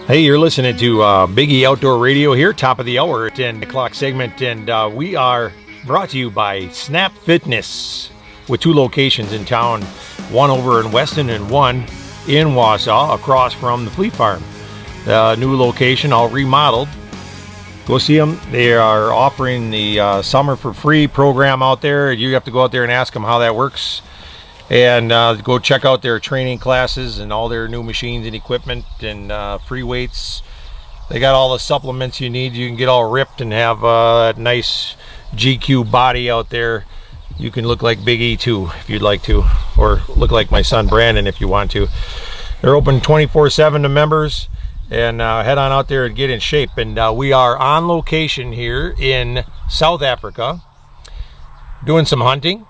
Hey, you're listening to Biggie Outdoor Radio here, top of the hour, 10 o'clock segment, and we are brought to you by Snap Fitness with 2 locations in town, one over in Weston and one in Wausau, across from the Fleet Farm. New location, all remodeled. Go see them. They are offering the Summer for Free program out there. You have to go out there and ask them how that works. And go check out their training classes and all their new machines and equipment and free weights. They got all the supplements you need. You can get all ripped and have that nice GQ body out there. You can look like Big E too if you'd like to, or look like my son Brandon if you want to. They're open 24/7 to members, and head on out there and get in shape. And we are on location here in South Africa doing some hunting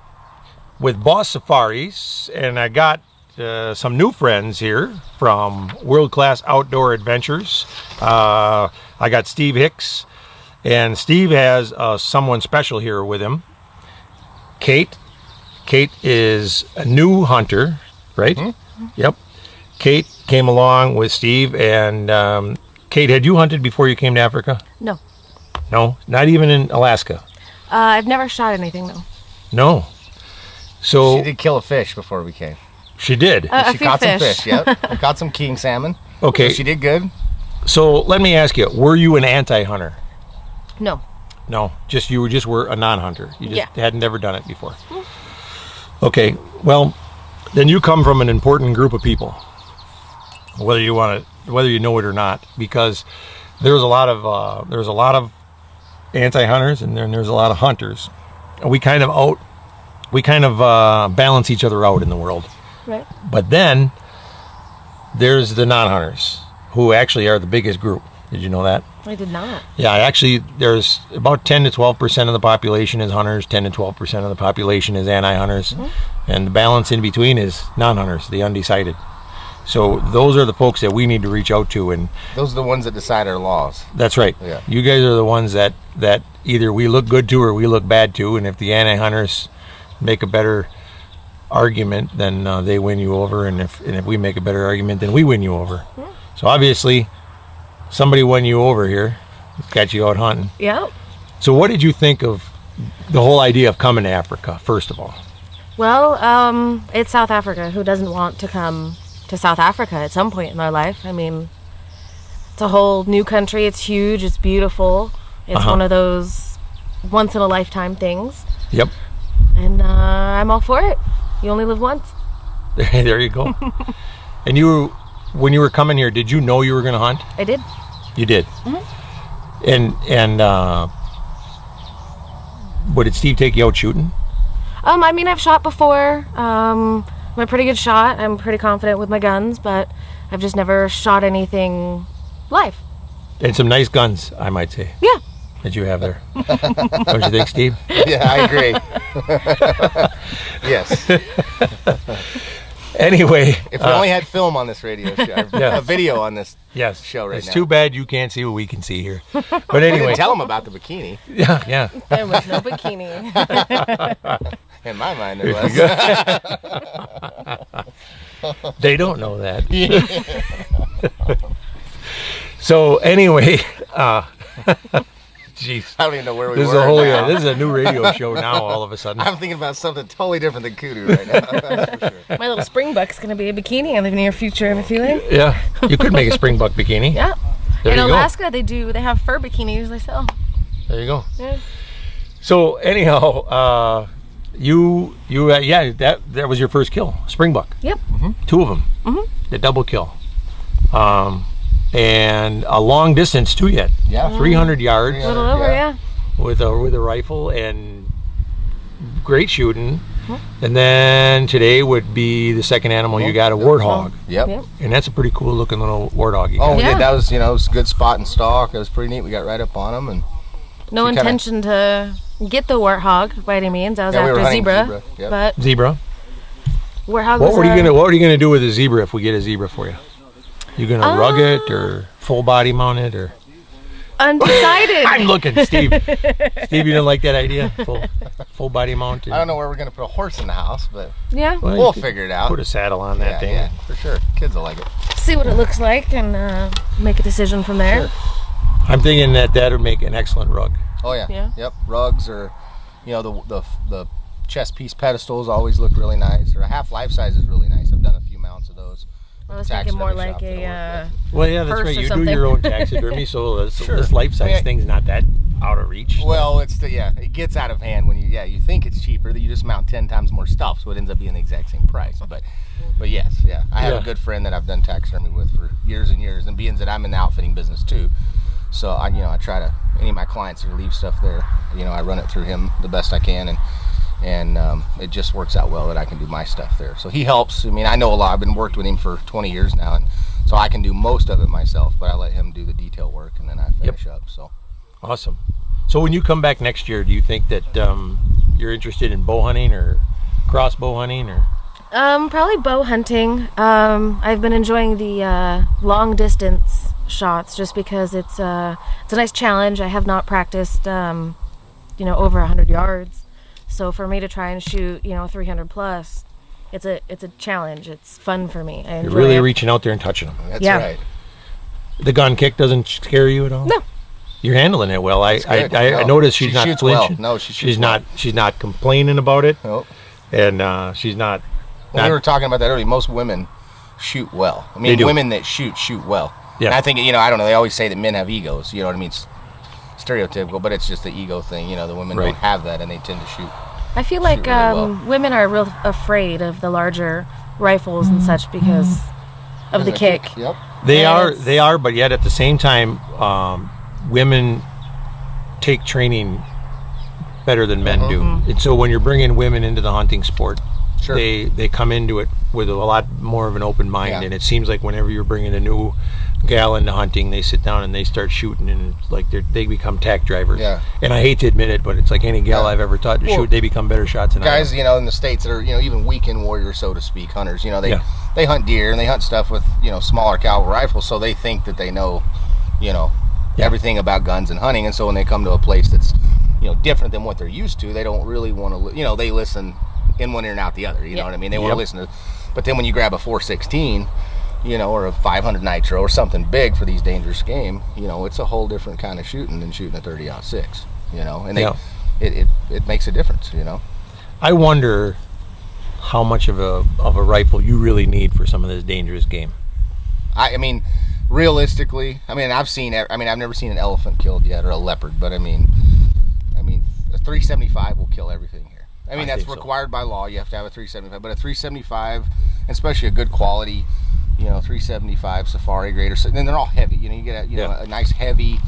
with Boss Safaris, and I got some new friends here from World Class Outdoor Adventures. I got Steve Hicks, and Steve has someone special here with him. Kate. Kate is a new hunter, right? Mm-hmm. Yep. Kate came along with Steve, and Kate, had you hunted before you came to Africa? No. No? Not even in Alaska? I've never shot anything, though. No. So she did kill a fish before we came. She did. She caught some fish. Yep. I caught some king salmon. Okay. So she did good. So let me ask you: were you an anti-hunter? No. No. You were a non-hunter. You just hadn't never done it before. Okay. Well, then you come from an important group of people, whether you know it or not, because there's a lot of anti-hunters, and then there's a lot of hunters. And we kind of balance each other out in the world. Right. But then there's the non-hunters, who actually are the biggest group. Did you know that? I did not. Yeah, actually, there's about 10 to 12% of the population is hunters, 10 to 12% of the population is anti-hunters, and the balance in between is non-hunters, the undecided. So those are the folks that we need to reach out to, and those are the ones that decide our laws. That's right. Yeah. You guys are the ones that either we look good to or we look bad to, and if the anti-hunters make a better argument, then they win you over, and if we make a better argument, then we win you over. Yeah. So obviously somebody won you over here, got you out hunting. Yep. So what did you think of the whole idea of coming to Africa, first of all? Well, it's South Africa. Who doesn't want to come to South Africa at some point in their life? I mean, it's a whole new country. It's huge. It's beautiful. It's one of those once in a lifetime things. Yep. And I'm all for it. You only live once. There you go. And when you were coming here, did you know you were going to hunt? I did. You did. Mm-hmm. And what, did Steve take you out shooting? I mean, I've shot before. I'm a pretty good shot. I'm pretty confident with my guns, but I've just never shot anything live. And some nice guns, I might say. Yeah. That you have there. Don't you think, Steve? Yeah, I agree. Yes. Anyway, if we only had film on this radio show, a video on this show right now. It's too bad you can't see what we can see here. But anyway, we didn't tell them about the bikini. Yeah. There was no bikini. In my mind, there was. They don't know that. So anyway, jeez. I don't even know where we this were. This is a new radio show now. All of a sudden, I'm thinking about something totally different than kudu right now. That's for sure. My little springbuck's gonna be a bikini in the near future. I have a feeling. Yeah, you could make a springbuck bikini. Yeah. There in you Alaska, go. They have fur bikinis they sell. There you go. Yeah. So anyhow, that was your first kill, springbuck. Yep. Mm-hmm. 2 of them. Mm-hmm. The double kill. And a long distance too yet. Yeah. 300 yards. A little over, yeah. With a rifle and great shooting. Mm-hmm. And then today would be the second animal you got, a warthog. Yep. And that's a pretty cool looking little warthog you got. Oh, yeah. That was, it was a good spot and stalk. It was pretty neat. We got right up on them. And no intention to get the warthog by any means. I was after a zebra. Yep. But zebra. Warthog What are you gonna do with a zebra if we get a zebra for you? You gonna rug it or full body mount it or? Undecided. I'm looking, Steve. Steve, you didn't like that idea? Full body mount? I don't know where we're going to put a horse in the house, but Yeah. Well, we'll figure it out. Put a saddle on that thing. Yeah, for sure. Kids will like it. See what it looks like and make a decision from there. Sure. I'm thinking that would make an excellent rug. Oh yeah. Yeah. Yep. Rugs or, the chest piece pedestals always look really nice. Or a half life size is really nice. I've done a few mounts of those. I was thinking more like a Well, yeah, that's purse right. or You something. do your own taxidermy, so Sure. this life-size Yeah. thing's not that out of reach. Well, it gets out of hand when you think it's cheaper, that you just mount 10 times more stuff, so it ends up being the exact same price. But yes, yeah. I have a good friend that I've done taxidermy with for years and years, and being that I'm in the outfitting business too, so I try to, any of my clients that leave stuff there, I run it through him the best I can, and it just works out well that I can do my stuff there. So he helps. I mean, I know a lot. I've been worked with him for 20 years now, and so I can do most of it myself, but I let him do the detail work, and then I finish up. So Awesome. So when you come back next year, do you think that you're interested in bow hunting or crossbow hunting or? Probably bow hunting. I've been enjoying the long distance shots just because it's a nice challenge. I have not practiced, over 100 yards. So for me to try and shoot, 300 plus, it's a challenge. It's fun for me. I enjoy You're really it. reaching out there and touching them. that's Yeah. right. The gun kick doesn't scare you at all? No. You're handling it well. I No, noticed she's she not shoots well. flinching. No, she shoots she's well. not complaining about it, Nope. and she's not. We were talking about that earlier. Most women shoot well. I They mean, do. women that shoot well. Yeah. And I think, I don't know, they always say that men have egos. You know what I mean? It's stereotypical, but it's just the ego thing. The women Right. don't have that, and they tend to shoot. I feel like really well. women are real afraid of the larger rifles and such because of the kick. Yep. They Yes. are, but yet at the same time, women take training better than men do. And so when you're bringing women into the hunting sport, Sure. they come into it with a lot more of an open mind. Yeah. And it seems like whenever you're bringing a new gal into hunting, they sit down and they start shooting, and it's like they become tack drivers. Yeah. And I hate to admit it, but it's like any gal Yeah. I've ever taught to Well, shoot, they become better shots than I Guys, am. in the States that are, even weekend warriors, so to speak, hunters, they Yeah. they hunt deer and they hunt stuff with, smaller caliber rifles, so they think that they know, everything about guns and hunting, and so when they come to a place that's, different than what they're used to, they don't really want to, they listen in one ear and out the other, you know what I mean? They want Yep. to listen to, but then when you grab a 416, or a 500 nitro or something big for these dangerous game, it's a whole different kind of shooting than shooting a 30-06, and Yeah. it makes a difference, I wonder how much of a rifle you really need for some of this dangerous game. I mean, realistically, I've never seen an elephant killed yet or a leopard, but I mean, a 375 will kill everything here. I That's think so. required by law. You have to have a 375, but a 375, especially a good quality, 375 safari grade, or then they're all heavy. You get a nice heavy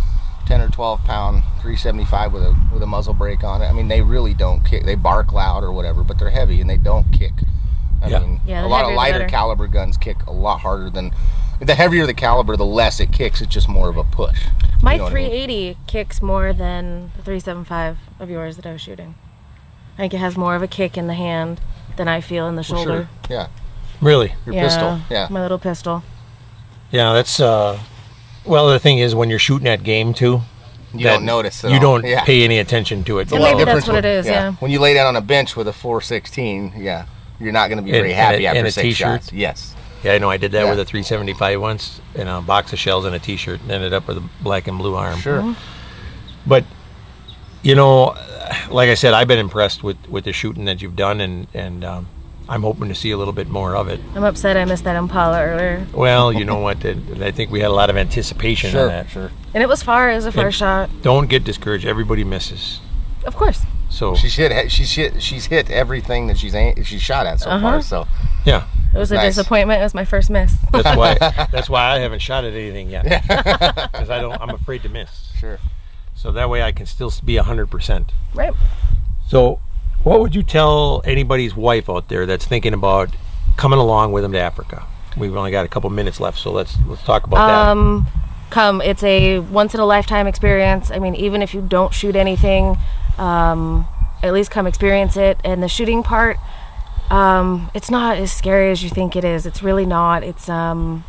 10 or 12 pound 375 with a muzzle brake on it. I mean, they really don't kick. They bark loud or whatever, but they're heavy and they don't kick. I mean, Yeah, a the lot heavier of the lighter better. caliber guns kick a lot harder than. The heavier the caliber, the less it kicks. It's just more of a push. My You know what I mean? 380 kicks more than the 375 of yours that I was shooting. I think it has more of a kick in the hand than I feel in the For shoulder. sure. Yeah, Really? your pistol. Yeah. My little pistol. Yeah, that's well, the thing is when you're shooting at game too, You that don't notice at you all. don't Yeah. pay any attention to it. And maybe that's what it is, yeah. When you lay down on a bench with a 416, you're not going to be And- very happy and a after 6 t-shirt. shots. Yes. Yeah, I know. I did that Yeah. with a 375 once, and a box of shells and a T-shirt, and ended up with a black and blue arm. Sure. But like I said, I've been impressed with the shooting that you've done, and I'm hoping to see a little bit more of it. I'm upset I missed that Impala earlier. Well, you know what? I think we had a lot of anticipation Sure. on that. Sure. And it was far as a first shot. Don't get discouraged. Everybody misses. Of course. So She's hit everything that she's shot at so far. So yeah, It was a Nice. disappointment. It was my first miss. that's why I haven't shot at anything yet, because I'm afraid to miss. sure. So that way I can still be 100%. Right. So, what would you tell anybody's wife out there that's thinking about coming along with them to Africa? We've only got a couple minutes left, so let's talk about that. Come. It's a once in a lifetime experience. I mean, even if you don't shoot anything, at least come experience it. And the shooting part, it's not as scary as you think it is. It's really not. It's I'm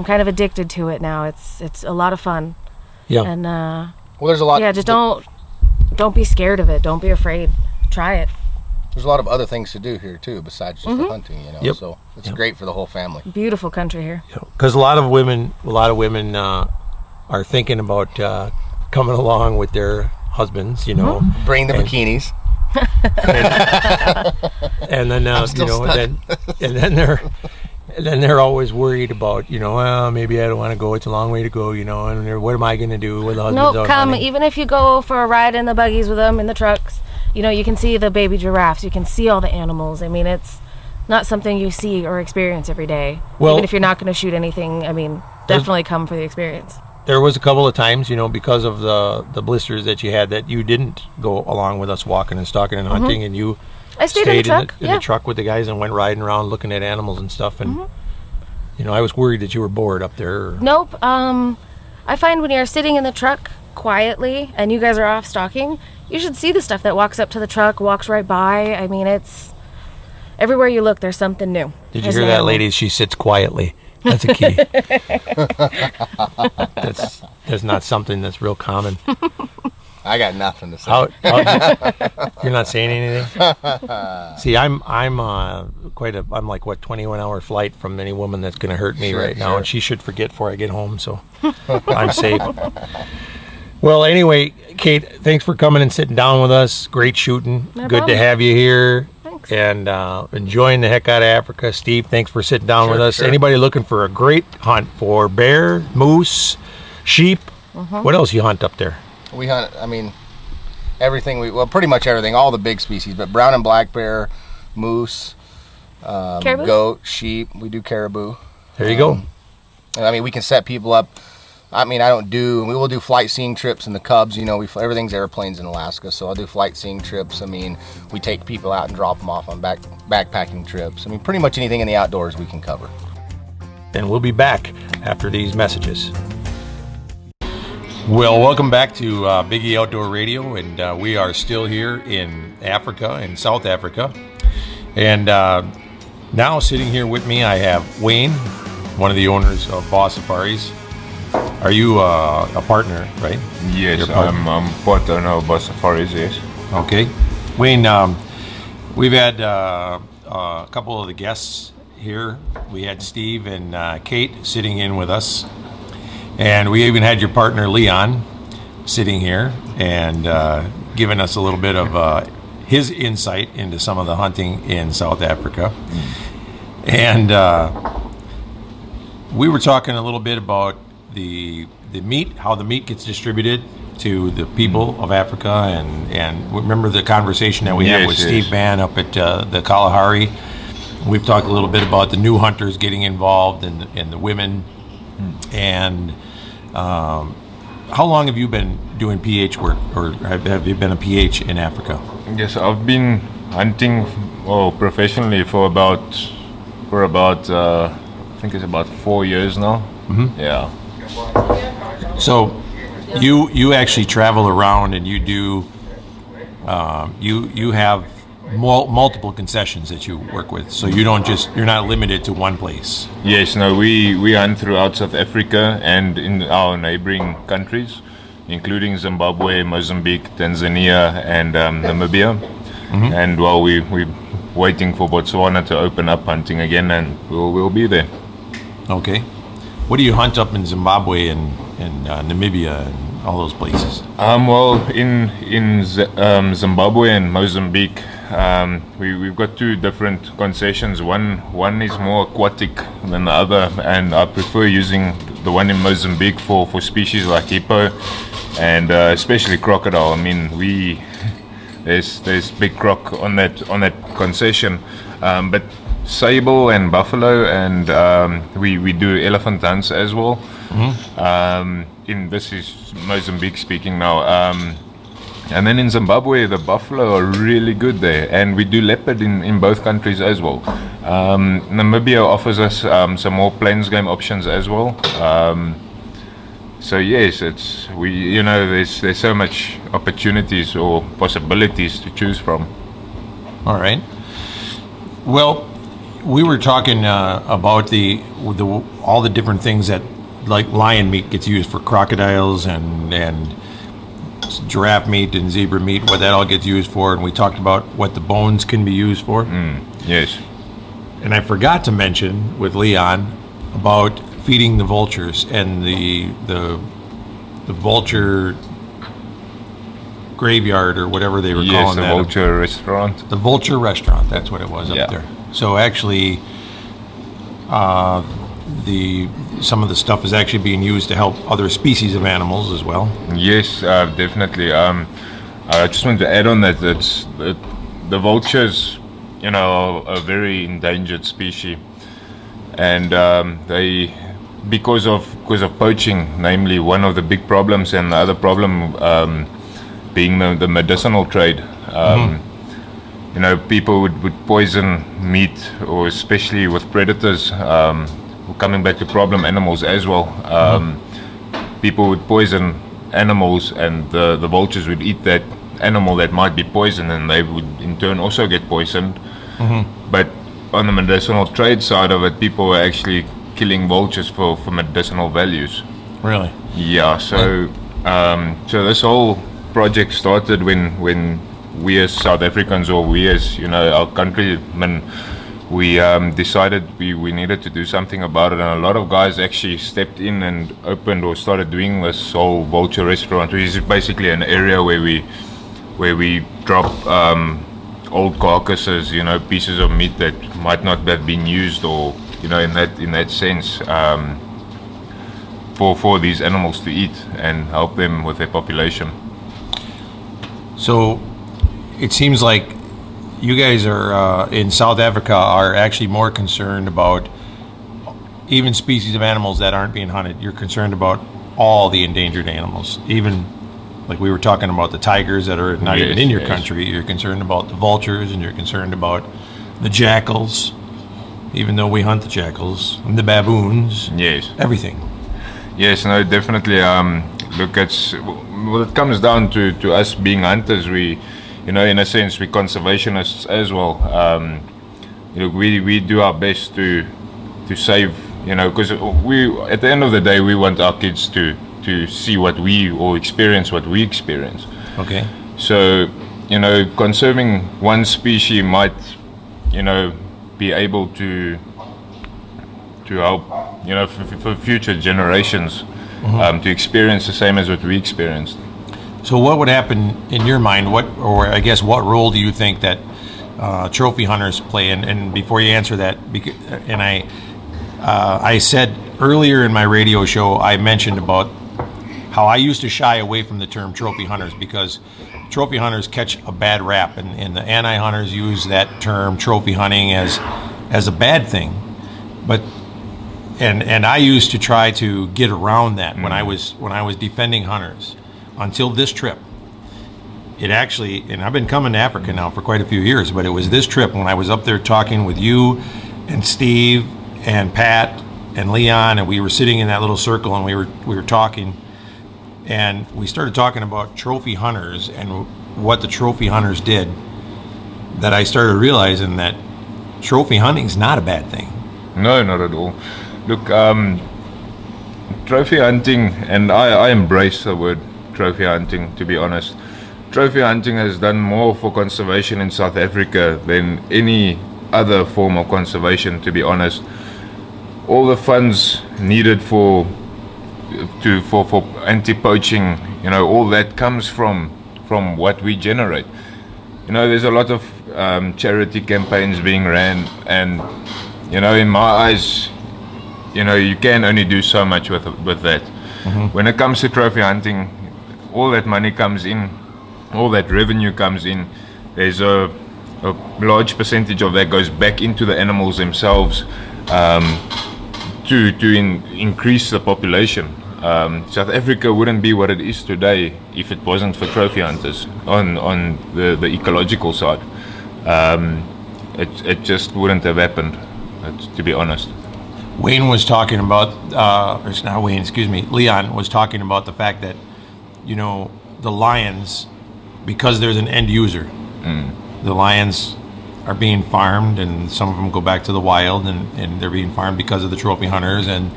kind of addicted to it now. It's a lot of fun. Yeah. And Well, there's a lot. yeah, just don't be scared of it. Don't be afraid. Try it. There's a lot of other things to do here too, besides just the hunting. You know, Yep. so it's great for the whole family. Beautiful country here. Because a lot of women are thinking about coming along with their husbands, you know. Bring the bikinis. And then then they're always worried about, you know, well, maybe I don't want to go. It's a long way to go, you know. And what am I going to do with the husbands? Nope, come. Even if you go for a ride in the buggies with them in the trucks, you know, you can see the baby giraffes. You can see all the animals. I mean, it's not something you see or experience every day. Well, even if you're not going to shoot anything, I mean, definitely come for the experience. There was a couple of times, you know, because of the blisters that you had, that you didn't go along with us walking and stalking and hunting, and you I stayed in the truck. in the truck with the guys and went riding around looking at animals and stuff. And you know, I was worried that you were bored up there. Nope. I find when you're sitting in the truck quietly and you guys are off stalking, you should see the stuff that walks up to the truck, walks right by. I mean, it's everywhere you look, there's something new. Did you hear that, ladies? She sits quietly. That's a key. That's not something that's real common. I got nothing to say. You're not saying anything? See, I'm like 21-hour flight from any woman that's going to hurt me right now, and she should forget before I get home, so I'm safe. Well, anyway, Kate, thanks for coming and sitting down with us. Great shooting. No Good problem. to have you here. Thanks. And enjoying the heck out of Africa. Steve, thanks for sitting down with us. Anybody looking for a great hunt for bear, moose, sheep? What else you hunt up there? We hunt, I mean, everything, pretty much everything, all the big species, but brown and black bear, moose, goat, sheep, we do caribou. There you go. I mean, we can set people up. I mean, we will do flight seeing trips in the Cubs, you know, everything's airplanes in Alaska, so I'll do flight seeing trips. I mean, we take people out and drop them off on backpacking trips. I mean, pretty much anything in the outdoors we can cover. And we'll be back after these messages. Well, welcome back to Biggie Outdoor Radio, and we are still here in Africa, in South Africa. And now sitting here with me, I have Wayne, one of the owners of Boss Safaris. Are you a partner, right? Yes, I'm part owner of Boss Safaris, yes. Okay. Wayne, we've had a couple of the guests here. We had Steve and Kate sitting in with us. And we even had your partner, Leon, sitting here and giving us a little bit of his insight into some of the hunting in South Africa. And we were talking a little bit about the meat, how the meat gets distributed to the people of Africa. And remember the conversation that we had with Steve Van up at the Kalahari. We've talked a little bit about the new hunters getting involved and the women. And how long have you been doing PH work, or have you been a PH in Africa? Yes, I've been hunting professionally for about I think it's about 4 years now. Yeah. So you actually travel around and you do you have multiple concessions that you work with, so you're not limited to one place. Yes, no, we hunt throughout South Africa and in our neighboring countries, including Zimbabwe, Mozambique, Tanzania, and Namibia. And while we're waiting for Botswana to open up hunting again, and we'll be there. Okay. What do you hunt up in Zimbabwe and Namibia and all those places? Well, in Zimbabwe and Mozambique, we've got two different concessions. One is more aquatic than the other, and I prefer using the one in Mozambique for species like hippo and especially crocodile. I mean, there's big croc on that concession, but sable and buffalo, and we do elephant hunts as well. This is Mozambique speaking now. And then in Zimbabwe, the buffalo are really good there, and we do leopard in both countries as well. Namibia offers us some more plains game options as well. So yes, there's so much opportunities or possibilities to choose from. All right. Well, we were talking about all the different things that like lion meat gets used for crocodiles and giraffe meat and zebra meat, what that all gets used for, and we talked about what the bones can be used for. Yes. And I forgot to mention with Leon about feeding the vultures and the vulture graveyard or whatever they were calling that. Yes, the vulture restaurant. The vulture restaurant, that's what it was up there. So actually, some of the stuff is actually being used to help other species of animals as well. Yes, definitely. I just want to add on that the vultures, are a very endangered species, and they, because of poaching, namely one of the big problems, and the other problem being the medicinal trade. People would poison meat, or especially with predators. Coming back to problem animals as well, people would poison animals, and the vultures would eat that animal that might be poisoned, and they would in turn also get poisoned. But on the medicinal trade side of it, people were actually killing vultures for medicinal values. Really? Yeah. So this whole project started when we as South Africans, or we as our countrymen, we decided we needed to do something about it, and a lot of guys actually stepped in and opened or started doing this whole vulture restaurant, which is basically an area where we drop old carcasses, pieces of meat that might not have been used, or in that sense, for these animals to eat and help them with their population. So it seems like you guys are in South Africa are actually more concerned about even species of animals that aren't being hunted. You're concerned about all the endangered animals, even like we were talking about the tigers that are not even in your country. You're concerned about the vultures, and you're concerned about the jackals, even though we hunt the jackals, and the baboons. Yes. Everything. Yes, no, definitely. Look, it comes down to us being hunters. We, in a sense, we're conservationists as well. We do our best to save, because we, at the end of the day, we want our kids to see or experience what we experience. Okay. So, conserving one species might, be able to help, for future generations to experience the same as what we experienced. So what would happen in your mind? What role do you think that trophy hunters play? And before you answer that, and I said earlier in my radio show, I mentioned about how I used to shy away from the term trophy hunters because trophy hunters catch a bad rap, and the anti-hunters use that term trophy hunting as a bad thing. But and I used to try to get around that when I was defending hunters. Until this trip, it actually, and I've been coming to Africa now for quite a few years, but it was this trip when I was up there talking with you and Steve and Pat and Leon, and we were sitting in that little circle, and we were talking, and we started talking about trophy hunters and what the trophy hunters did, that I started realizing that trophy hunting is not a bad thing. No, not at all. Look, trophy hunting, and I embrace the word trophy hunting, to be honest. Trophy hunting has done more for conservation in South Africa than any other form of conservation, to be honest. All the funds needed for anti-poaching, all that comes from what we generate. There's a lot of charity campaigns being ran, and in my eyes, you can only do so much with that. When it comes to trophy hunting, all that money comes in, all that revenue comes in. There's a large percentage of that goes back into the animals themselves to increase the population. South Africa wouldn't be what it is today if it wasn't for trophy hunters on the ecological side. It just wouldn't have happened, to be honest. Wayne was talking about, it's not Wayne, excuse me, Leon was talking about the fact that, the lions, because there's an end user, the lions are being farmed, and some of them go back to the wild, and they're being farmed because of the trophy hunters, and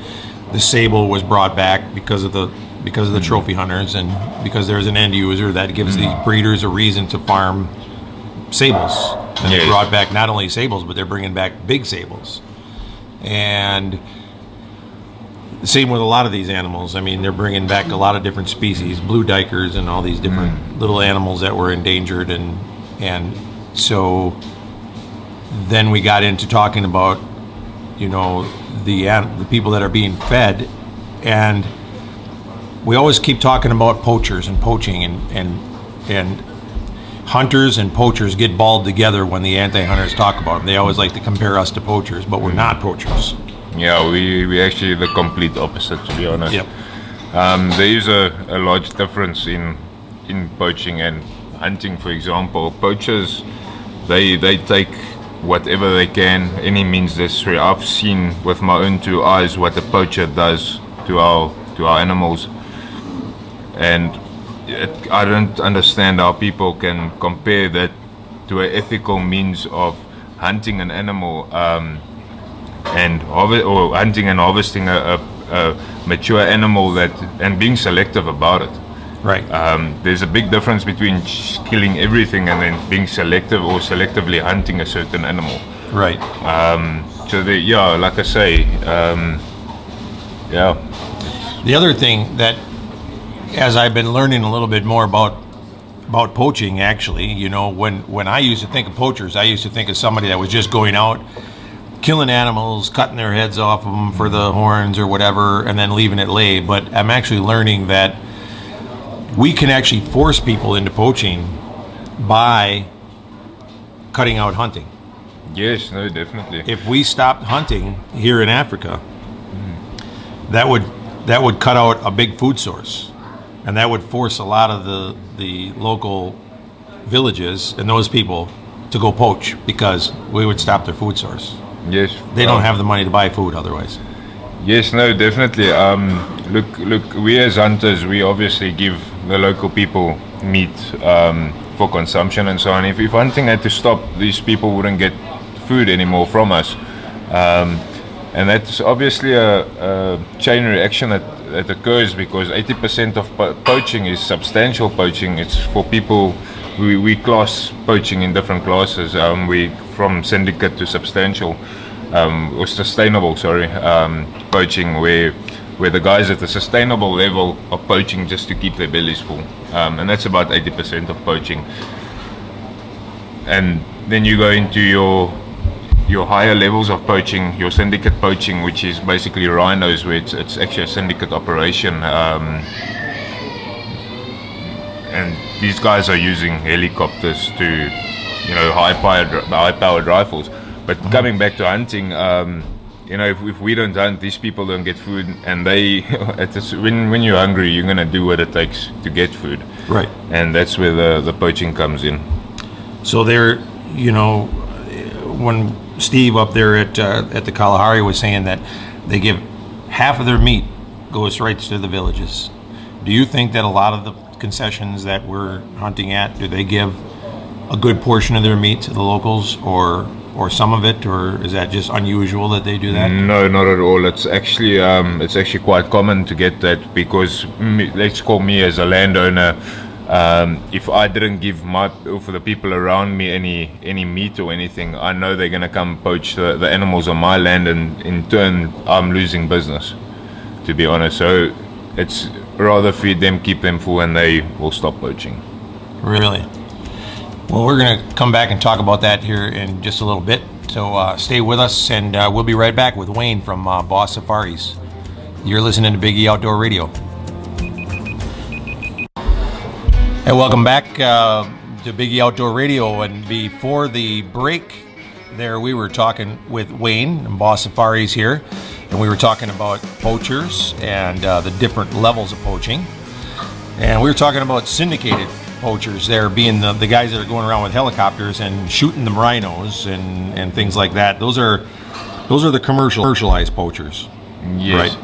the sable was brought back because of the trophy hunters, and because there's an end user that gives the breeders a reason to farm sables. And they brought back not only sables, but they're bringing back big sables. And the same with a lot of these animals. I mean, they're bringing back a lot of different species, blue dikers and all these different little animals that were endangered. And so then we got into talking about, the people that are being fed. And we always keep talking about poachers and poaching, and hunters and poachers get balled together when the anti-hunters talk about them. They always like to compare us to poachers, but we're not poachers. Yeah, we actually the complete opposite, to be honest. Yep. There is a large difference in poaching and hunting. For example, poachers, they take whatever they can, any means necessary. I've seen with my own two eyes what a poacher does to our animals, and I don't understand how people can compare that to an ethical means of hunting an animal and hunting and harvesting a mature animal and being selective about it. Right. There's a big difference between killing everything and then being selective or selectively hunting a certain animal. Right. So like I say, The other thing that, as I've been learning a little bit more about poaching, actually, when I used to think of poachers, I used to think of somebody that was just going out, killing animals, cutting their heads off of them for the horns or whatever, and then leaving it lay. But I'm actually learning that we can actually force people into poaching by cutting out hunting. Yes, no, definitely. If we stopped hunting here in Africa, that would cut out a big food source, and that would force a lot of the local villages and those people to go poach, because we would stop their food source. Yes. They don't have the money to buy food otherwise. Yes, no, definitely. Look, we as hunters, we obviously give the local people meat for consumption and so on. If hunting had to stop, these people wouldn't get food anymore from us. And that's obviously a chain reaction that occurs, because 80% of poaching is substantial poaching. It's for people, we class poaching in different classes. We from syndicate to substantial, or sustainable, poaching, where the guys at the sustainable level are poaching just to keep their bellies full. And that's about 80% of poaching. And then you go into your higher levels of poaching, your syndicate poaching, which is basically rhinos, where it's actually a syndicate operation. And these guys are using helicopters to, high-powered rifles. But coming back to hunting, if we don't hunt, these people don't get food, and when you're hungry, you're gonna do what it takes to get food. Right. And that's where the poaching comes in. So there, when Steve up there at the Kalahari was saying that they give half of their meat goes right to the villages. Do you think that a lot of the concessions that we're hunting at, do they give a good portion of their meat to the locals, or some of it, or is that just unusual that they do that? No, not at all. It's actually quite common to get that, because let's call me as a landowner. If I didn't give for the people around me any meat or anything, I know they're gonna come poach the animals on my land, and in turn I'm losing business, to be honest. So it's rather feed them, keep them full, and they will stop poaching. Really? Well, we're gonna come back and talk about that here in just a little bit. So stay with us, and we'll be right back with Wayne from Boss Safaris. You're listening to Big E Outdoor Radio. Hey, welcome back to Big E Outdoor Radio. And before the break there, we were talking with Wayne and Boss Safaris here, and we were talking about poachers and the different levels of poaching. And we were talking about syndicated poachers there, being the guys that are going around with helicopters and shooting the rhinos and things like that. Those are the commercialized poachers. Yes.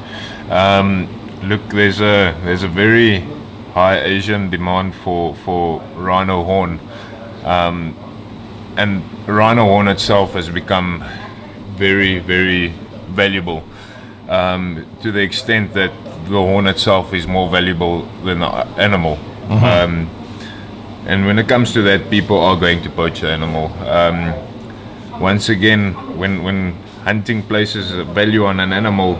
Right. Look, there's a very high Asian demand for rhino horn, and rhino horn itself has become very, very valuable. to the extent that the horn itself is more valuable than the animal. And when it comes to that, people are going to poach the animal. Once again, when hunting places a value on an animal,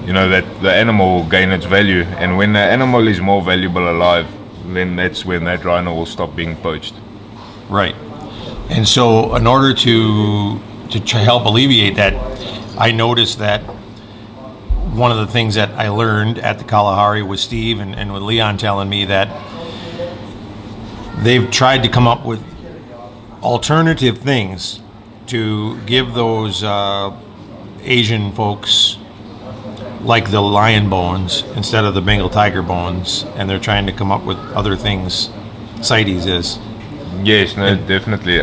that the animal will gain its value. And when the animal is more valuable alive, then that's when that rhino will stop being poached. Right. And so in order to help alleviate that, I noticed that one of the things that I learned at the Kalahari with Steve and with Leon telling me that they've tried to come up with alternative things to give those Asian folks like the lion bones instead of the Bengal tiger bones, and they're trying to come up with other things. CITES is. Yes, no, definitely.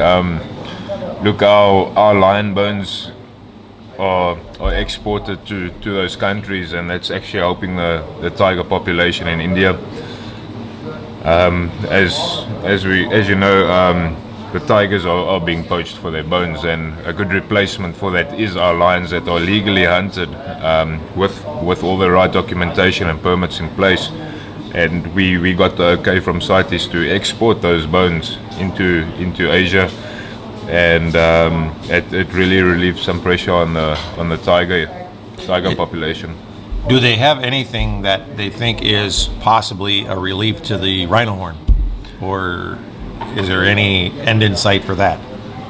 Look, our lion bones are exported to those countries, and that's actually helping the tiger population in India. As you know, the tigers are being poached for their bones, and a good replacement for that is our lions that are legally hunted with all the right documentation and permits in place. And we got the okay from CITES to export those bones into Asia, and it really relieves some pressure on the tiger population. Do they have anything that they think is possibly a relief to the rhino horn, or is there any end in sight for that?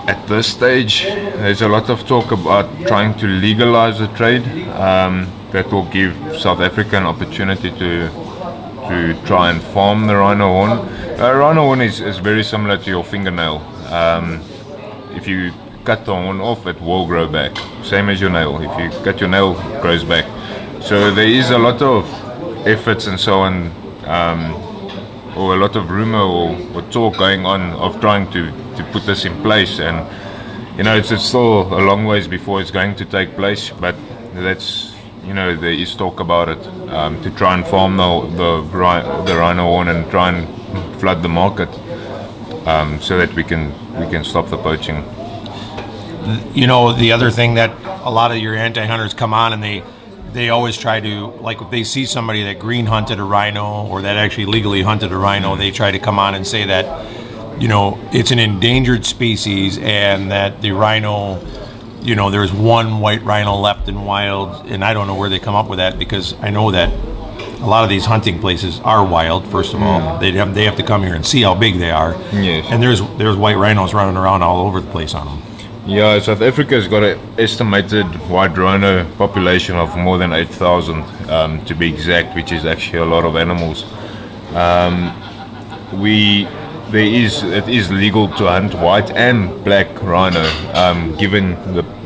At this stage, there's a lot of talk about trying to legalize the trade. That will give South Africa an opportunity to try and farm the rhino horn. Rhino horn is very similar to your fingernail. If you cut the horn off, it will grow back, same as your nail. If you cut your nail, it grows back. So there is a lot of efforts and so on, or a lot of rumor or talk going on of trying to put this in place, and it's still a long ways before it's going to take place, but that's there is talk about it, to try and farm the rhino horn and try and flood the market, so that we can stop the poaching. The other thing that a lot of your anti-hunters come on and they always try to, like, if they see somebody that green hunted a rhino or that actually legally hunted a rhino, they try to come on and say that, it's an endangered species and that the rhino, there's one white rhino left in wild, and I don't know where they come up with that, because I know that a lot of these hunting places are wild, first of all. They have to come here and see how big they are. Yes. And there's white rhinos running around all over the place on them. Yeah, South Africa's got an estimated white rhino population of more than 8,000, to be exact, which is actually a lot of animals. It is legal to hunt white and black rhino, given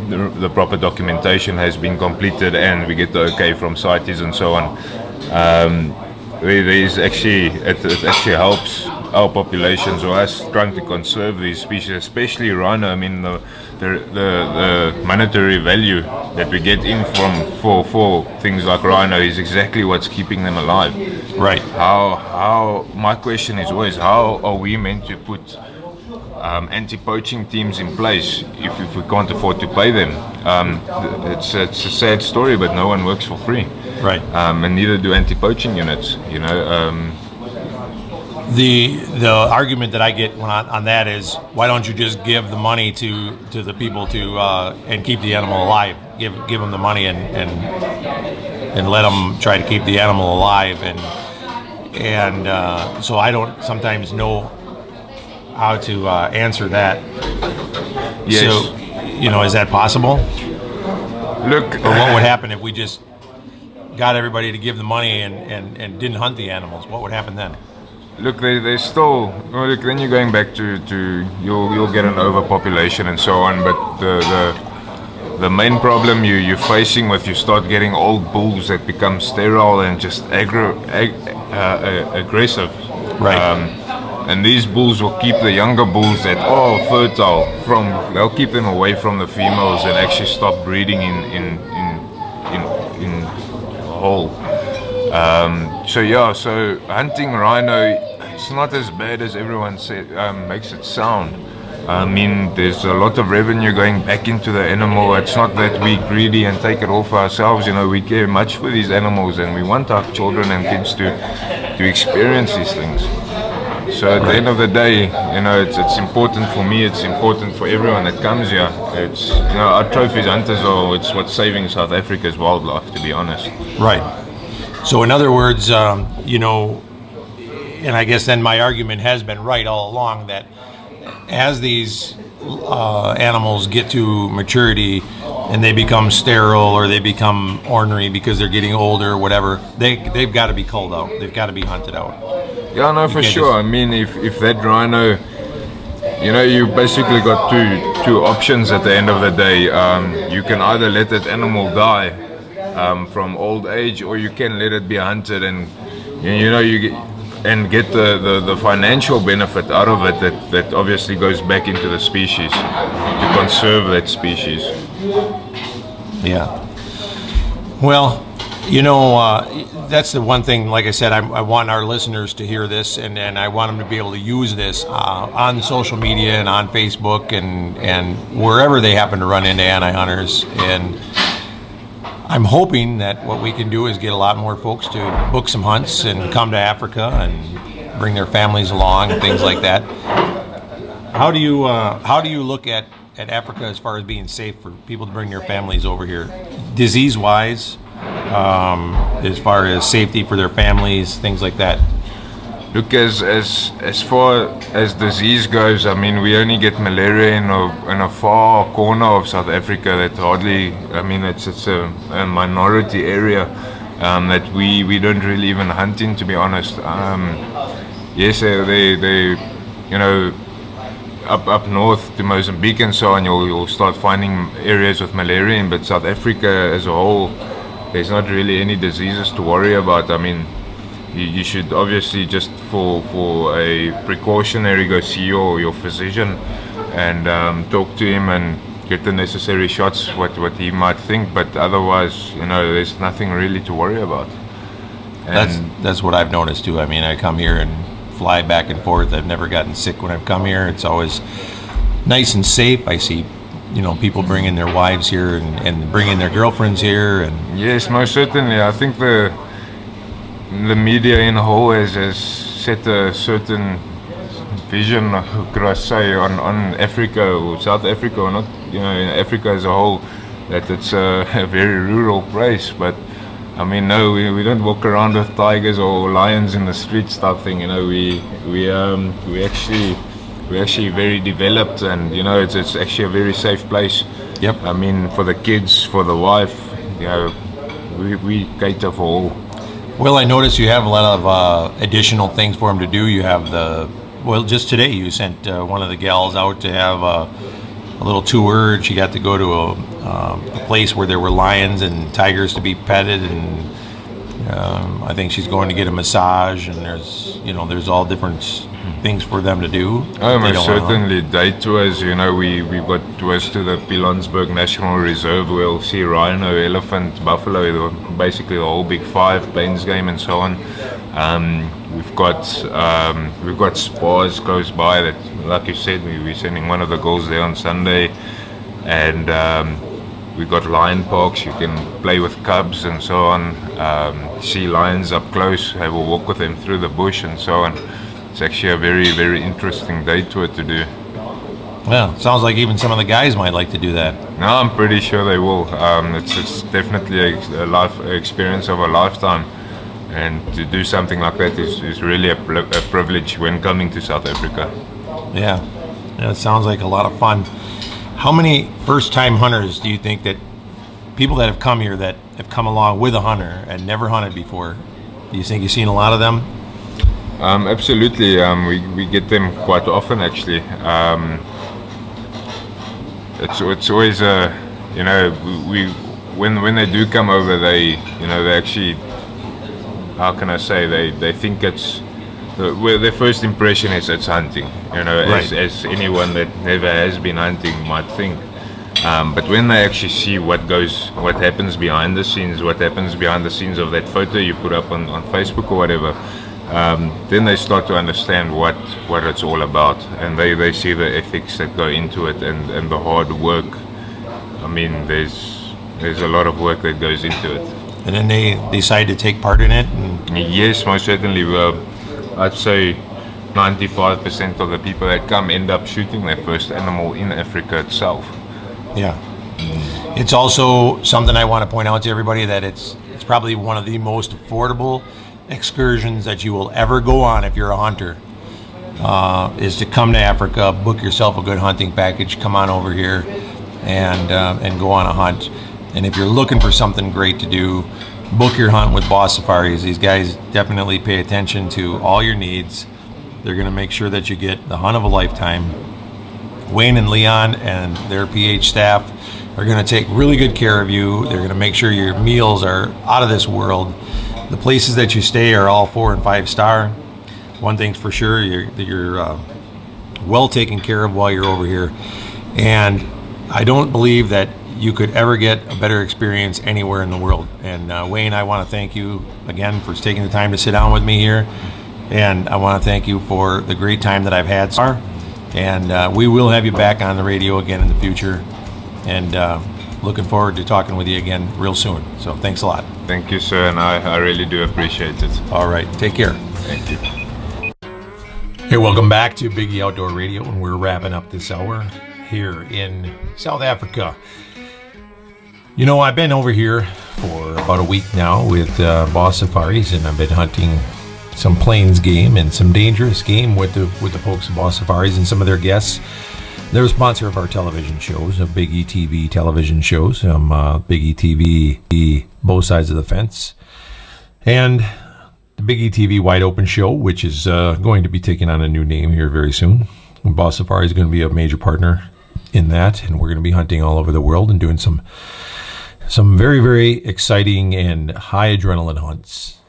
the proper documentation has been completed and we get the okay from CITES and so on. There is actually it actually helps our populations, or us trying to conserve these species, especially rhino. I mean, the monetary value that we get in for things like rhino is exactly what's keeping them alive. Right. How my question is always, how are we meant to put anti-poaching teams in place if we can't afford to pay them? It's a sad story, but no one works for free. Right. And neither do anti-poaching units. The argument that I get on that is, why don't you just give the money to the people and keep the animal alive? Give them the money and let them try to keep the animal alive, and so I don't sometimes know how to answer that. Yes. So, is that possible? Look, or what would happen if we just got everybody to give the money and didn't hunt the animals? What would happen then? Look, there's still. Well, look, then you're going back to you'll get an overpopulation and so on. But the main problem you're facing with, you start getting old bulls that become sterile and just aggressive. Right. And these bulls will keep the younger bulls that are fertile they'll keep them away from the females and actually stop breeding in whole. So hunting rhino, it's not as bad as everyone makes it sound. I mean, there's a lot of revenue going back into the animal. It's not that we're greedy and take it all for ourselves. You know, we care much for these animals, and we want our children and kids to experience these things. So at the end of the day, you know, it's important for me. It's important for everyone that comes here. It's, you know, our trophies hunters are it's what's saving South Africa's wildlife, to be honest. Right. So in other words, you know, and I guess then my argument has been right all along that as these animals get to maturity and they become sterile or they become ornery because they're getting older or whatever, they've got to be culled out. They've got to be hunted out. Yeah, no, for sure. I mean, if that rhino, you know, you basically got two options at the end of the day. You can either let that animal die from old age, or you can let it be hunted and, you know, get the financial benefit out of it that obviously goes back into the species to conserve that species. Yeah. Well, you know, that's the one thing, like I said, I want our listeners to hear this, and I want them to be able to use this on social media and on Facebook and wherever they happen to run into anti-hunters. And I'm hoping that what we can do is get a lot more folks to book some hunts and come to Africa and bring their families along and things like that. How do you look at Africa as far as being safe for people to bring their families over here, disease-wise, as far as safety for their families, things like that? Look, as far as disease goes, I mean, we only get malaria in a far corner of South Africa that hardly, I mean, it's a minority area that we don't really even hunt in, to be honest. Yes, they you know, up north to Mozambique and so on, you'll start finding areas with malaria in, but South Africa as a whole, there's not really any diseases to worry about. I mean, you should obviously just for a precautionary go see your physician and talk to him and get the necessary shots, what he might think, but otherwise, you know, there's nothing really to worry about. And That's what I've noticed too. I mean, I come here and fly back and forth. I've never gotten sick when I've come here. It's always nice and safe. I see, you know, people bringing their wives here and bringing their girlfriends here. And yes, most certainly. I think the media in a whole has set a certain vision, could I say, on Africa or South Africa, or not, you know, in Africa as a whole, that it's a very rural place. But I mean, no, we don't walk around with tigers or lions in the streets type thing. You know, we actually very developed, and you know, it's actually a very safe place. Yep. I mean, for the kids, for the wife, you know, we cater for all. well, I noticed you have a lot of additional things for them to do. You have just today you sent one of the gals out to have a little tour. She got to go to a place where there were lions and tigers to be petted, and I think she's going to get a massage, and there's all different things for them to do. Oh, most certainly. Day tours, you know, we've got tours to the Pilanesberg National Reserve. We'll see rhino, elephant, buffalo, basically the whole big five, plains game and so on. We've got spas close by that, like you said, we're sending one of the girls there on Sunday, and we've got lion parks. You can play with cubs and so on, see lions up close, have a walk with them through the bush and so on. It's actually a very, very interesting day tour to do. Yeah, sounds like even some of the guys might like to do that. No, I'm pretty sure they will. It's definitely a life experience of a lifetime. And to do something like that is really a privilege when coming to South Africa. Yeah, it sounds like a lot of fun. How many first-time hunters do you think that people that have come here that have come along with a hunter and never hunted before, do you think you've seen a lot of them? Absolutely. We get them quite often, actually. It's always when they do come over, they actually, how can I say, they think it's their first impression is it's hunting, right. as anyone that never has been hunting might think. But when they actually see what happens behind the scenes of that photo you put up on Facebook or whatever, then they start to understand what it's all about, and they see the ethics that go into it, and the hard work. I mean, there's a lot of work that goes into it. And then they decide to take part in it? And yes, most certainly. I'd say 95% of the people that come end up shooting their first animal in Africa itself. yeah. It's also something I want to point out to everybody that it's probably one of the most affordable excursions that you will ever go on if you're a hunter, is to come to Africa, book yourself a good hunting package, come on over here and go on a hunt. And if you're looking for something great to do, book your hunt with Boss Safaris. These guys definitely pay attention to all your needs. They're going to make sure that you get the hunt of a lifetime. Wayne and Leon and their PH staff are going to take really good care of you. They're going to make sure your meals are out of this world. The places that you stay are all 4 and 5 star. One thing's for sure, you're well taken care of while you're over here. And I don't believe that you could ever get a better experience anywhere in the world. And Wayne, I want to thank you again for taking the time to sit down with me here. And I want to thank you for the great time that I've had so far. And we will have you back on the radio again in the future. And looking forward to talking with you again real soon. So thanks a lot. Thank you, sir, and I really do appreciate it. All right, take care. Thank you. Hey, welcome back to Biggie Outdoor Radio, and we're wrapping up this hour here in South Africa. You know, I've been over here for about a week now with Boss Safaris, and I've been hunting some plains game and some dangerous game with the folks at Boss Safaris and some of their guests. They're a sponsor of our television shows, of Big E TV television shows, Big E TV, Both Sides of the Fence, and the Big E TV Wide Open Show, which is going to be taking on a new name here very soon. Boss Safari is going to be a major partner in that, and we're going to be hunting all over the world and doing some very, very exciting and high adrenaline hunts.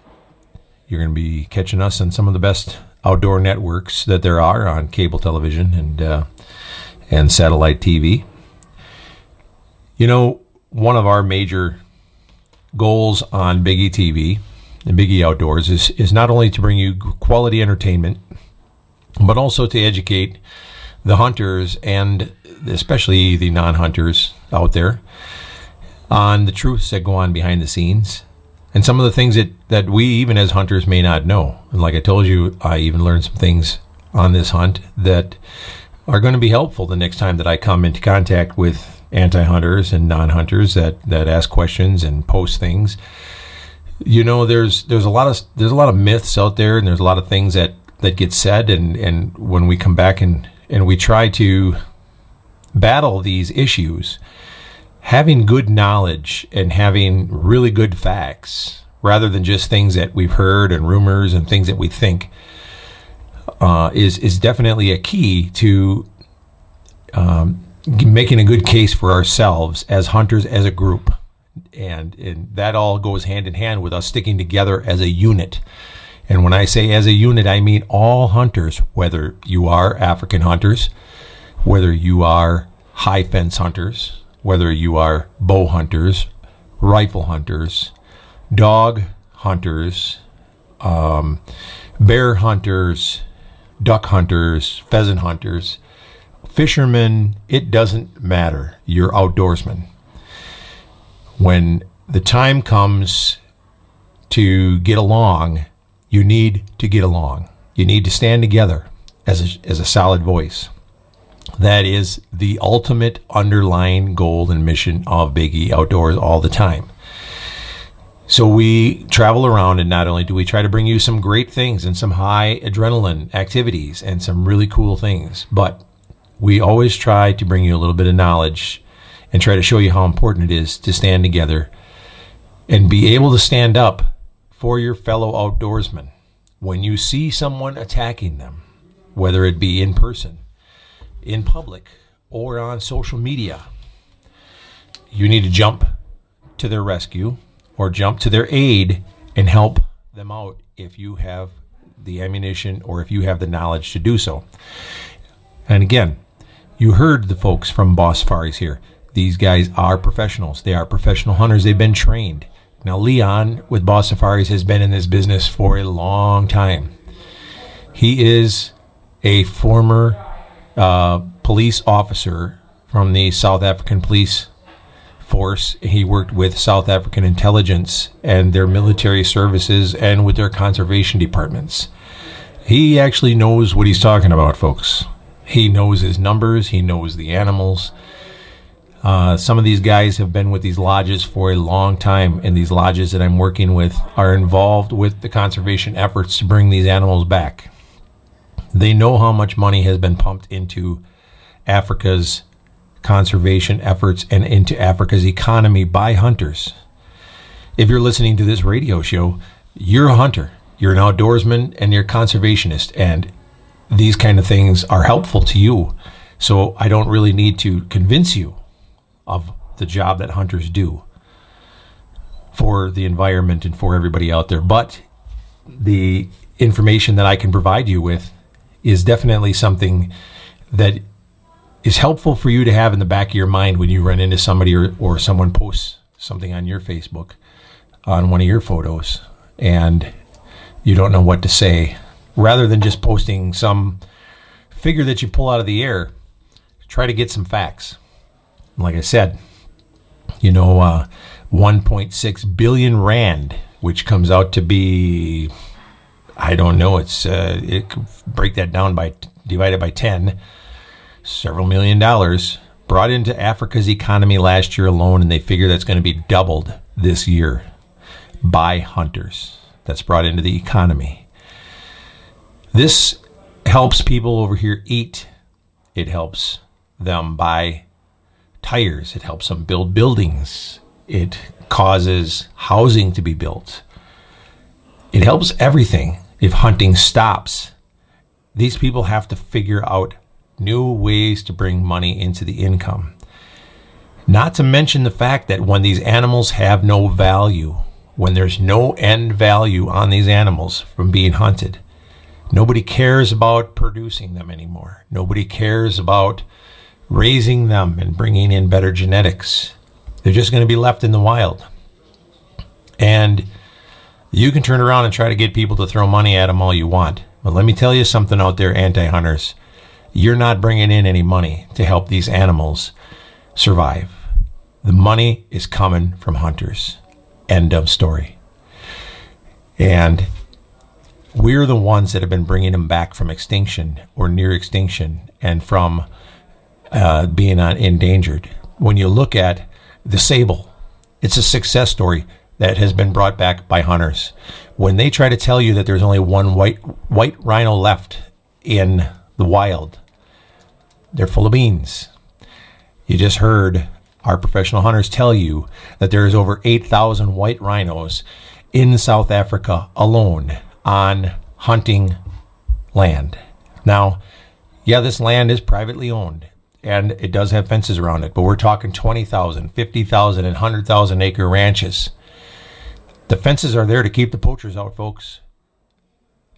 You're going to be catching us on some of the best outdoor networks that there are on cable television and satellite TV. You know, one of our major goals on Big E TV and Big E Outdoors is not only to bring you quality entertainment, but also to educate the hunters and especially the non-hunters out there on the truths that go on behind the scenes and some of the things that we even as hunters may not know. And like I told you, I even learned some things on this hunt that are going to be helpful the next time that I come into contact with anti-hunters and non-hunters that ask questions and post things. You know, there's a lot of myths out there, and there's a lot of things that get said, and when we come back and we try to battle these issues, having good knowledge and having really good facts rather than just things that we've heard and rumors and things that we think is definitely a key to making a good case for ourselves as hunters, as a group. And that all goes hand in hand with us sticking together as a unit. And when I say as a unit, I mean all hunters, whether you are African hunters, whether you are high fence hunters, whether you are bow hunters, rifle hunters, dog hunters, bear hunters, duck hunters, pheasant hunters, fishermen, it doesn't matter. You're outdoorsmen. When the time comes to get along, you need to get along. You need to stand together as a solid voice. That is the ultimate underlying goal and mission of Big E Outdoors all the time. So we travel around, and not only do we try to bring you some great things and some high adrenaline activities and some really cool things, but we always try to bring you a little bit of knowledge and try to show you how important it is to stand together and be able to stand up for your fellow outdoorsmen. When you see someone attacking them, whether it be in person, in public, or on social media, you need to jump to their rescue or jump to their aid and help them out if you have the ammunition or if you have the knowledge to do so. And again, you heard the folks from Boss Safaris here. These guys are professionals. They are professional hunters. They've been trained. Now, Leon with Boss Safaris has been in this business for a long time. He is a former police officer from the South African Police Force. He worked with South African intelligence and their military services and with their conservation departments. He actually knows what he's talking about, folks. He knows his numbers. He knows the animals. Some of these guys have been with these lodges for a long time, and these lodges that I'm working with are involved with the conservation efforts to bring these animals back. They know how much money has been pumped into Africa's conservation efforts and into Africa's economy by hunters. If you're listening to this radio show, you're a hunter, you're an outdoorsman, and you're a conservationist, and these kind of things are helpful to you. So I don't really need to convince you of the job that hunters do for the environment and for everybody out there. But the information that I can provide you with is definitely something that is helpful for you to have in the back of your mind when you run into somebody or someone posts something on your Facebook on one of your photos and you don't know what to say. Rather than just posting some figure that you pull out of the air, try to get some facts. Like I said, 1.6 billion rand, which comes out to be, I don't know, it could break that down divided by 10, several $million brought into Africa's economy last year alone, and they figure that's going to be doubled this year by hunters. That's brought into the economy. This helps people over here eat. It helps them buy tires. It helps them build buildings. It causes housing to be built. It helps everything. If hunting stops, these people have to figure out new ways to bring money into the income. Not to mention the fact that when these animals have no value, when there's no end value on these animals from being hunted, nobody cares about producing them anymore. Nobody cares about raising them and bringing in better genetics. They're just going to be left in the wild. And you can turn around and try to get people to throw money at them all you want. But let me tell you something out there, anti-hunters. You're not bringing in any money to help these animals survive. The money is coming from hunters. End of story. And we're the ones that have been bringing them back from extinction or near extinction and from being endangered. When you look at the sable, it's a success story that has been brought back by hunters. When they try to tell you that there's only one white rhino left in the wild, they're full of beans. You just heard our professional hunters tell you that there's over 8,000 white rhinos in South Africa alone on hunting land. Now, yeah, this land is privately owned and it does have fences around it, but we're talking 20,000, 50,000, and 100,000 acre ranches. The fences are there to keep the poachers out, folks.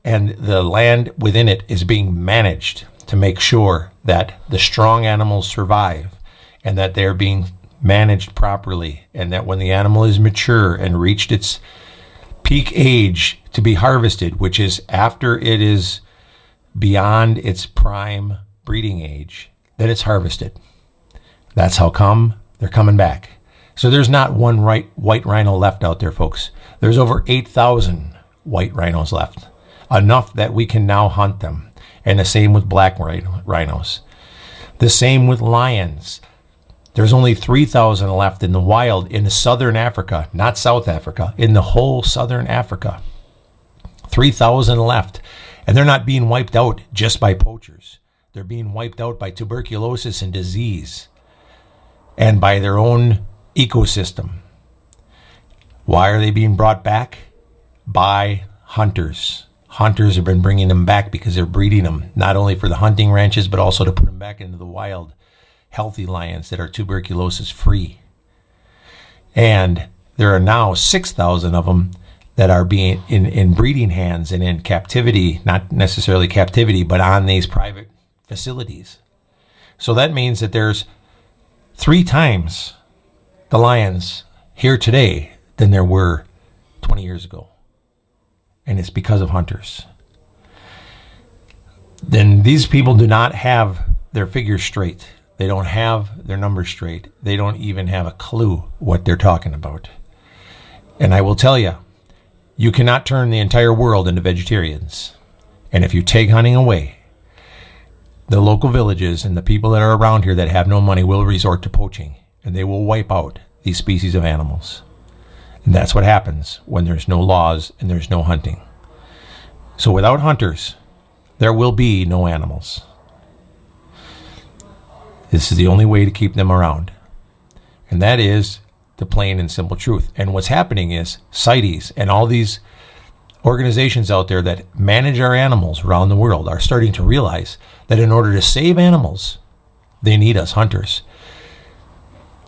And the land within it is being managed to make sure that the strong animals survive and that they're being managed properly, and that when the animal is mature and reached its peak age to be harvested, which is after it is beyond its prime breeding age, then it's harvested. That's how come they're coming back. So there's not one white rhino left out there, folks. There's over 8,000 white rhinos left, enough that we can now hunt them. And the same with black rhinos. The same with lions. There's only 3,000 left in the wild in southern Africa, not South Africa, in the whole southern Africa. 3,000 left. And they're not being wiped out just by poachers. They're being wiped out by tuberculosis and disease and by their own ecosystem. Why are they being brought back? By hunters. Hunters have been bringing them back because they're breeding them, not only for the hunting ranches, but also to put them back into the wild, healthy lions that are tuberculosis free. And there are now 6,000 of them that are being in breeding hands and in captivity, not necessarily captivity, but on these private facilities. So that means that there's 3 times the lions here today than there were 20 years ago. And it's because of hunters. Then these people do not have their figures straight. They don't have their numbers straight. They don't even have a clue what they're talking about. And I will tell you, you cannot turn the entire world into vegetarians. And if you take hunting away, the local villages and the people that are around here that have no money will resort to poaching. And they will wipe out these species of animals. And that's what happens when there's no laws and there's no hunting. So without hunters, there will be no animals. This is the only way to keep them around. And that is the plain and simple truth. And what's happening is CITES and all these organizations out there that manage our animals around the world are starting to realize that in order to save animals, they need us hunters.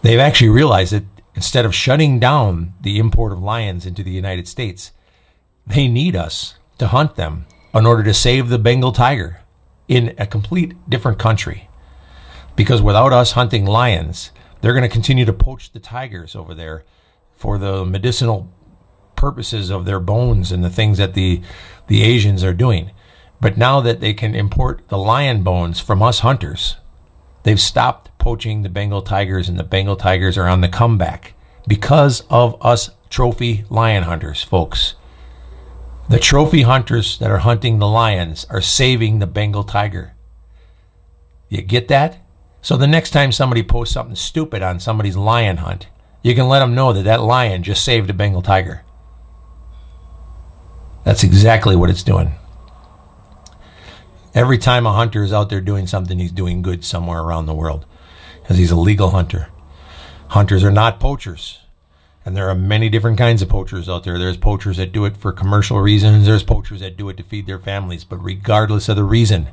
They've actually realized that instead of shutting down the import of lions into the United States, they need us to hunt them in order to save the Bengal tiger in a complete different country. Because without us hunting lions, they're going to continue to poach the tigers over there for the medicinal purposes of their bones and the things that the Asians are doing. But now that they can import the lion bones from us hunters, they've stopped poaching the Bengal tigers, and the Bengal tigers are on the comeback because of us trophy lion hunters, folks. The trophy hunters that are hunting the lions are saving the Bengal tiger. You get that? So the next time somebody posts something stupid on somebody's lion hunt, you can let them know that that lion just saved a Bengal tiger. That's exactly what it's doing. Every time a hunter is out there doing something, he's doing good somewhere around the world, because he's a legal hunter. Hunters are not poachers. And there are many different kinds of poachers out there. There's poachers that do it for commercial reasons. There's poachers that do it to feed their families. But regardless of the reason,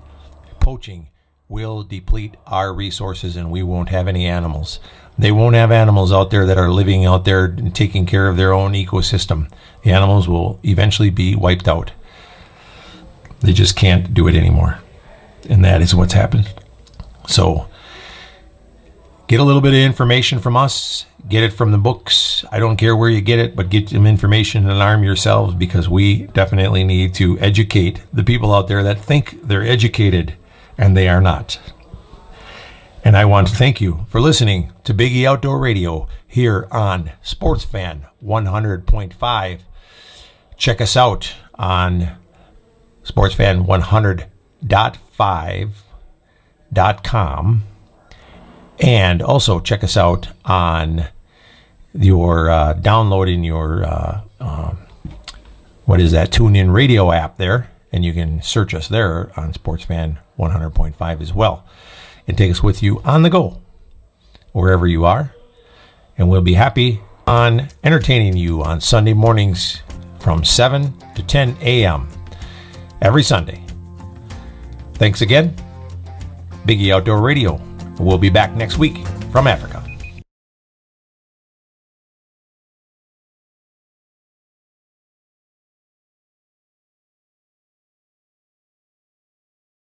poaching will deplete our resources and we won't have any animals. They won't have animals out there that are living out there and taking care of their own ecosystem. The animals will eventually be wiped out. They just can't do it anymore. And that is what's happened. So get a little bit of information from us. Get it from the books. I don't care where you get it, but get some information and arm yourselves, because we definitely need to educate the people out there that think they're educated and they are not. And I want to thank you for listening to Biggie Outdoor Radio here on SportsFan 100.5. Check us out on SportsFan100.5.com. And also check us out on your downloading your TuneIn Radio app there, and you can search us there on SportsFan 100.5 as well, and take us with you on the go wherever you are, and we'll be happy on entertaining you on Sunday mornings from 7 to 10 a.m. every Sunday. Thanks again. Biggie Outdoor Radio. We'll be back next week from Africa.